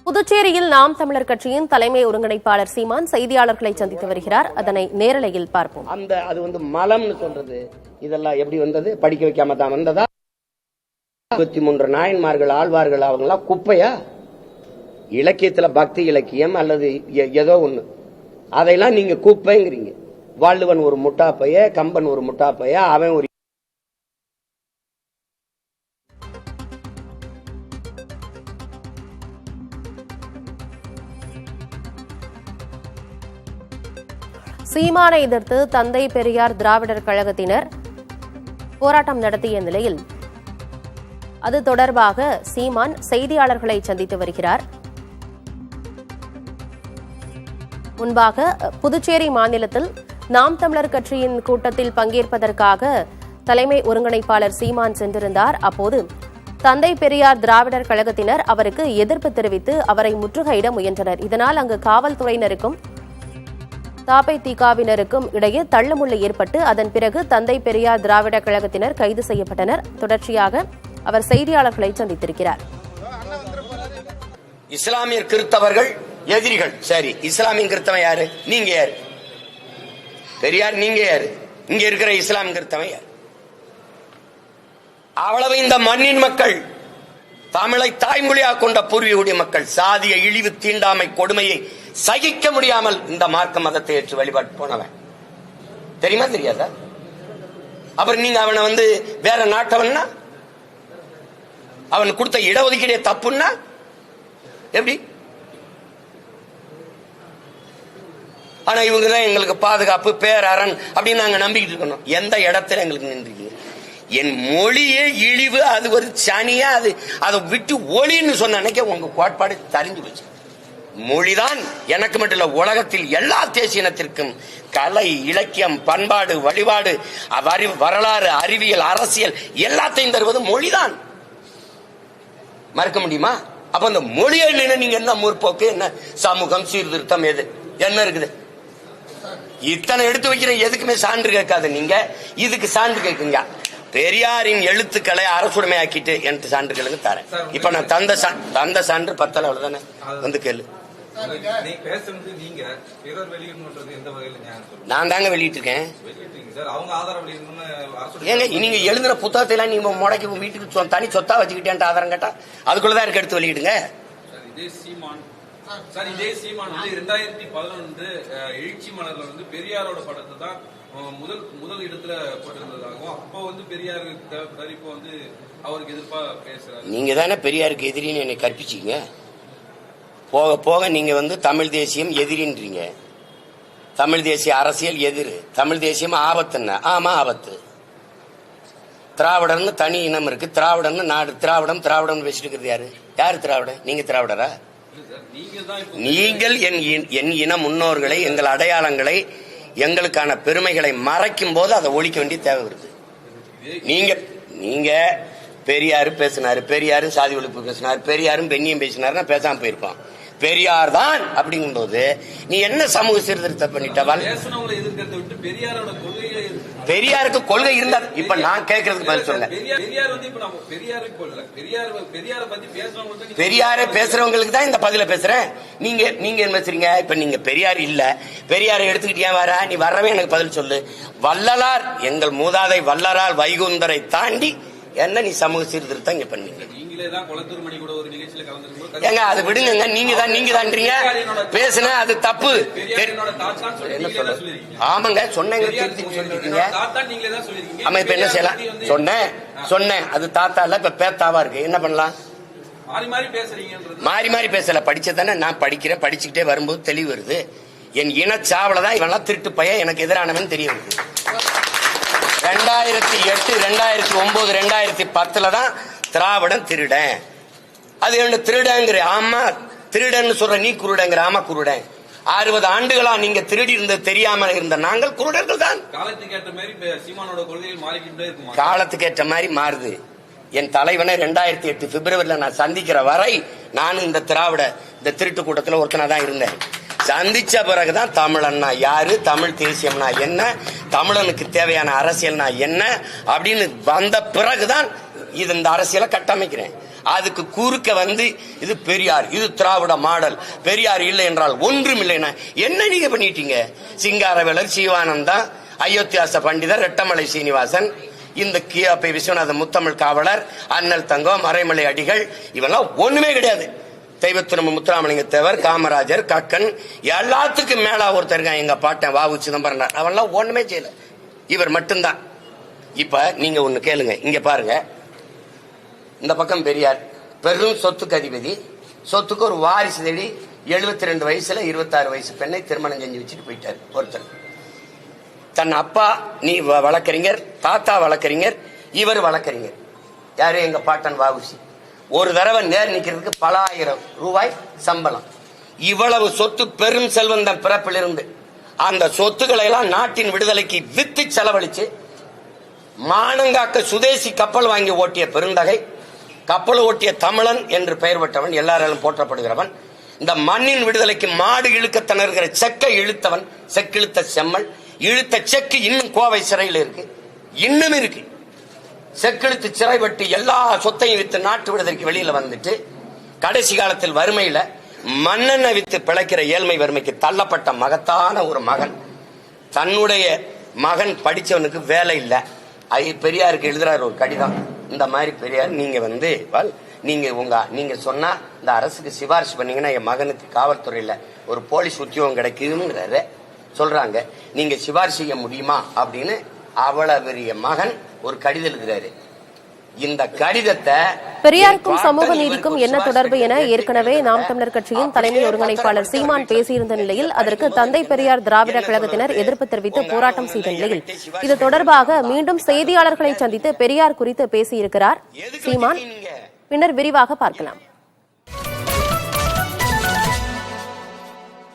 புதுச்சேரியில் நாம் தமிழர் கட்சியின் தலைமை ஒருங்கிணைப்பாளர் சீமான் செய்தியாளர்களை சந்தித்து வருகிறார். அதனை நேரலையில் பார்ப்போம். அது மலம்னு சொல்றது இதெல்லாம் எப்படி வந்தது? படிக்க வைக்காம தான் வந்ததா? 23 நாயன்மார்கள் ஆழ்வார்கள் அவங்களாம் குப்பையா? இலக்கியத்துல பக்தி இலக்கியம் அல்லது ஏதோ ஒண்ணு, அதையெல்லாம் நீங்க குப்பைங்கிறீங்க. வள்ளுவன் ஒரு முட்டாப்பைய, கம்பன் ஒரு முட்டாப்பைய, அவன் ஒரு சீமானை எதிர்த்து தந்தை பெரியார் திராவிடர் கழகத்தினர் போராட்டம் நடத்திய நிலையில் அது தொடர்பாக சீமான் செய்தியாளர்களை சந்தித்து வருகிறார். முன்பாக புதுச்சேரி மாநிலத்தில் நாம் தமிழர் கட்சியின் கூட்டத்தில் பங்கேற்பதற்காக தலைமை ஒருங்கிணைப்பாளர் சீமான் சென்றிருந்தார். அப்போது தந்தை பெரியார் திராவிடர் கழகத்தினர் அவருக்கு எதிர்ப்பு தெரிவித்து அவரை முற்றுகையிட முயன்றனர். இதனால் அங்கு காவல்துறையினருக்கும் தபதிகவினருக்கும் இடையே தள்ளுமுள்ளு ஏற்பட்டு அதன் பிறகு தந்தை பெரியார் திராவிடர் கழகத்தினர் கைது செய்யப்பட்டனர். தொடர்ச்சியாக அவர் செய்தியாளர்களை சந்தித்திருக்கிறார். இஸ்லாமியர் கிறிஸ்தவர்கள் எதிரிகள். சரி, இஸ்லாமிய கிறிஸ்தவன் யாரு? நீங்க யாரு? பெரியார் நீங்க யாரு? இங்க இருக்கிற இஸ்லாம் கிறிஸ்தவன் யாரு? அவ்வளவு இந்த மண்ணின் மக்கள், தமிழை தாய்மொழியாக கொண்ட பூர்வீக மக்கள் சாதிய இழிவு தீண்டாமை கொடுமையை சகிக்க முடியாமல் இந்த மார்க்க மதத்தை ஏற்று வழிபாட்டு போனவன். தெரியுமா தெரியாதா? அப்புறம் நீங்க அவனை வேற நாட்டவன்னா, அவன் கொடுத்த இடஒதுக்கீடு தப்புன்னா எப்படி? ஆனா இவங்கதான் எங்களுக்கு பாதுகாப்பு பேரரண் அப்படின்னு நாங்க நம்பிக்கிட்டு இருக்கணும். எந்த இடத்துல எங்களுக்கு நின்று என் மொழியே இழிவு, அது ஒரு சனியா, அதை விட்டு ஒளின்னு சொன்ன அன்னைக்கு உங்க கோட்பாடு தெரிஞ்சு போச்சு. மொழிதான் எனக்கு மட்டும் இல்ல, உலகத்தில் எல்லா தேசிய இனத்திற்கும் கலை, இலக்கியம், பண்பாடு, வழிபாடு, வரலாறு, அறிவியல், அரசியல் எல்லாத்தையும் தருவது மொழிதான். மறக்க முடியுமா? அப்ப அந்த மொழியை நீங்க என்ன முற்போக்கு, என்ன சமூகம், சீர்திருத்தம், எது என்ன இருக்குது? இத்தனை எடுத்து வைக்கிற எதுக்குமே சான்று கேட்காது. நீங்க இதுக்கு சான்று கேட்குங்க. பெரியாரின் எழுத்துக்களை அரசுடைமையாக்கிட்டு எனக்கு சான்றுகளுக்கு தரேன். இப்ப நான் தந்த சான்று 10 அவ்வளவுதானே, கேளு. நான் தாங்க வெளியிட்டு இருக்கேன். ஏங்க நீங்க எழுதுற புத்தகத்தை எல்லாம் நீங்க முடக்கி வீட்டுக்கு தனி சொத்தா வச்சுக்கிட்டேன் ஆதாரம் கேட்டா அதுக்குள்ளதான் இருக்கு, எடுத்து வெளியிடுங்க. சார், இதே சீமான் 2011 எழுச்சி மலர்ல பெரியாரோட படத்தை தான் முதல் இடத்துல போட்டிருந்ததாகவும், அப்போ பெரியாருக்கு தேவைப்படாது, இப்போ அவருக்கு எதிர்ப்பா பேசுறாரு. நீங்க தானே பெரியாருக்கு எதிரின்னு என்னை கற்பிச்சீங்க. போக போக நீங்க தமிழ் தேசியம் எதிரின்றீங்க. தமிழ் தேசிய அரசியல் எதிர், தமிழ் தேசியம் ஆபத்துன்னா ஆமா ஆபத்து. திராவிடர்னு தனி இனம் இருக்கு, திராவிடன்னு நாடு, திராவிடம் பேசிட்டு இருக்கிறது யாரு? யாரு திராவிட? நீங்க திராவிடரா? நீங்கள் என் இன முன்னோர்களை, எங்கள் அடையாளங்களை, எங்களுக்கான பெருமைகளை மறைக்கும் போது அதை ஒழிக்க வேண்டிய தேவை வருது. நீங்க பெரியாரு பேசினாரு, பெரியாரும் சாதி ஒழிப்பு பேசினாரு, பெரியாரும் பெண்ணியம் பேசினாருன்னா பேசாம போயிருப்பான். பெரியார் தான் அப்படிங்கும் போது நீ என்ன சமூக சீர்திருத்தம் பண்ணிட்டவள்? பெரியாருக்கு கொள்கை இருந்தா இப்ப நான் கேட்கறதுக்கு பதில் சொல்ல. பெரியாரை பேசுறவங்களுக்கு தான் இந்த பதில பேசுறேன். நீங்க என்ன பேசுறீங்க? இப்ப நீங்க பெரியார் இல்ல, பெரியாரை எடுத்துக்கிட்டியா வர, நீ வரவே எனக்கு பதில் சொல்லு. வள்ளலார், எங்கள் மூதாதை வள்ளலார் வைகுந்தரை தாண்டி என்ன நீ சமூக சீர்திருத்தம் இங்க பண்ணீங்க? ஏங்க அது விடுங்க, நீங்க தான்றீங்க பேசுன அது தப்பு. என்ன சொல்ல? ஆமாங்க சொன்னீங்க, சொல்லிருக்கீங்க. ஆமா, இப்ப என்ன செய்யலாம்? சொன்னேன் அது தாத்தா இல்ல, இப்ப பேத்தாவா இருக்கு. என்ன பண்ணலாம்? மாறி மாறி பேசல. படிச்சதானே நான் படிக்கிறேன், படிச்சுக்கிட்டே வரும்போது தெளிவு வருது. என் இனச்சாவலதான் இவெல்லாம் திருட்டு பையன் எனக்கு எதிரானவன் தெரிய வருது. 2008, 2009, 2010 தான் திராவிடம் திருடன். அது என்ன திருடங்கிற? ஆமா திருடன் சொல்ற, நீ குருடங்கிற. ஆமா குருடன். 60 ஆண்டுகளா நீங்க திருடி இருந்தது தெரியாம இருந்த நாங்கள் குருடர்கள் தான். காலத்துக்கு ஏற்ற மாதிரி மாறுது. என் தலைவனை 2008 பிப்ரவரியில நான் சந்திக்கிற வரை நானும் இந்த திருட்டு கூட்டத்தில் ஒருத்தனா தான் இருந்தேன். சந்திச்ச பிறகுதான் தமிழன்னா யாரு, தமிழ் தேசியம்னா என்ன, தமிழனுக்கு தேவையான அரசியல்னா என்ன அப்படின்னு வந்த பிறகுதான் இது இந்த அரசியலை கட்டமைக்கிறேன். அதுக்கு குறுக்க வந்து இது பெரியார், இது திராவிட மாடல், பெரியார் இல்லை என்றால் ஒன்றும் இல்லைன்னா என்ன நீங்க பண்ணிட்டீங்க? சிங்காரவேலர், சிவானந்தா, அயோத்தியாச பண்டிதர், ரெட்டமலை சீனிவாசன், இந்த கியாபி விஸ்வநாத முத்தமிழ் காவலர், அண்ணல் தங்கம், மறைமலை அடிகள், இவெல்லாம் ஒண்ணுமே கிடையாது. தெய்வத்திரும்ப முத்துராமலிங்க தேவர், காமராஜர், கக்கன், எல்லாத்துக்கும் மேலா ஒருத்தர் இருக்கான் எங்க பாட்டன் வாவு சிதம்பரம். அவெல்லாம் ஒண்ணுமே செய்யல, இவர் மட்டும்தான். இப்ப நீங்க ஒண்ணு கேளுங்க, இங்க பாருங்க. இந்த பக்கம் பெரியார் பெரும் சொத்துக்கு அதிபதி, சொத்துக்கு ஒரு வாரிசு தேடி 72 வயசுல 26 வயசு பெண்ணை திருமணம் செஞ்சு வச்சுட்டு போயிட்டார் ஒருத்தர். தன் அப்பா நீ வழக்கறிஞர், தாத்தா வழக்கறிஞர், இவர் வழக்கறிஞர். யாரு? எங்க பாட்டன் வாவுசி. ஒரு தடவை நேர் நிக்கிறதுக்கு பல ஆயிரம் ரூபாய் சம்பளம். இவ்வளவு சொத்து, பெரும் செல்வந்தன் பிறப்பிலிருந்து அந்த சொத்துக்களை எல்லாம் நாட்டின் விடுதலைக்கு வித்து செலவழிச்சு மானங்காக்க சுதேசி கப்பல் வாங்கி ஓட்டிய பெருந்தகை, கப்பல் ஓட்டிய தமிழன் என்று பெயர் பெற்றவன், எல்லாராலும் போற்றப்படுகிறவன். இந்த மண்ணின் விடுதலைக்கு மாடு இழுக்க திணறுகிற செக்கை இழுத்தவன், செக்கிழுத்த செம்மல். இழுத்த செக்கு இன்னும் கோவை சிறையில் இருக்கு, இன்னும் இருக்கு. செக்கிழுத்து சிறைப்பட்டு எல்லா சொத்தையும் வித்து நாட்டு விடுதலைக்கு வெளியில வந்துட்டு கடைசி காலத்தில் வறுமையில மண்ணெண்ணெய் வித்து பிழைக்கிற ஏழ்மை வறுமைக்கு தள்ளப்பட்ட மகத்தான ஒரு மகன். தன்னுடைய மகன் படிச்சவனுக்கு வேலை இல்லை. பெரியாருக்கு எழுதுறாரு ஒரு கடிதம். இந்த மாதிரி பெரியார், நீங்க சொன்னா இந்த அரசுக்கு சிபாரிசு பண்ணீங்கன்னா என் மகனுக்கு காவல்துறையில ஒரு போலீஸ் உத்தியோகம் கிடைக்குங்கிறாரு சொல்றாங்க. நீங்க சிபாரிசு செய்ய முடியுமா அப்படின்னு அவ்வளவு பெரிய மகன் ஒரு கடிதம் எழுதுறாரு. இந்த கடிதத்தை பெரியாருக்கும் சமூக நீதிக்கும் என்ன தொடர்பு என ஏற்கனவே நாம் தமிழர் கட்சியின் தலைமை ஒருங்கிணைப்பாளர் சீமான் பேசியிருந்த நிலையில் அதற்கு தந்தை பெரியார் திராவிடர் கழகத்தினர் எதிர்ப்பு தெரிவித்து போராட்டம் செய்த நிலையில் இது தொடர்பாக மீண்டும் செய்தியாளர்களை சந்தித்து பெரியார் குறித்து பேசியிருக்கிறார் சீமான். பின்னர் விரிவாக பார்க்கலாம்.